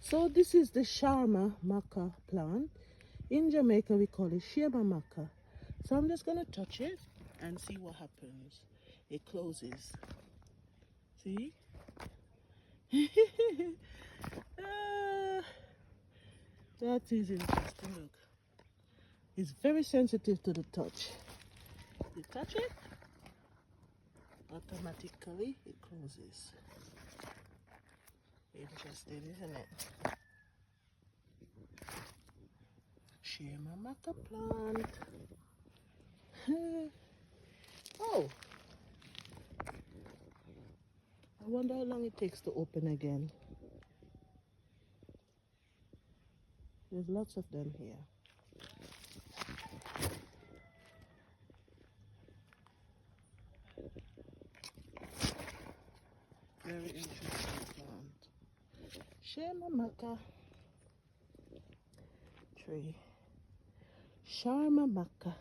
So this is the Shama Macka plant. In Jamaica we call it Shama Macka. So I'm just gonna touch it and see what happens. It closes. See? Ah, that is interesting. Look. It's very sensitive to the touch. You touch it, automatically it closes. Interesting, isn't it? Shama Macka plant. Oh, I wonder how long it takes to open again. There's lots of them here. Very interesting plant. Shama Macka tree. Shama Macka.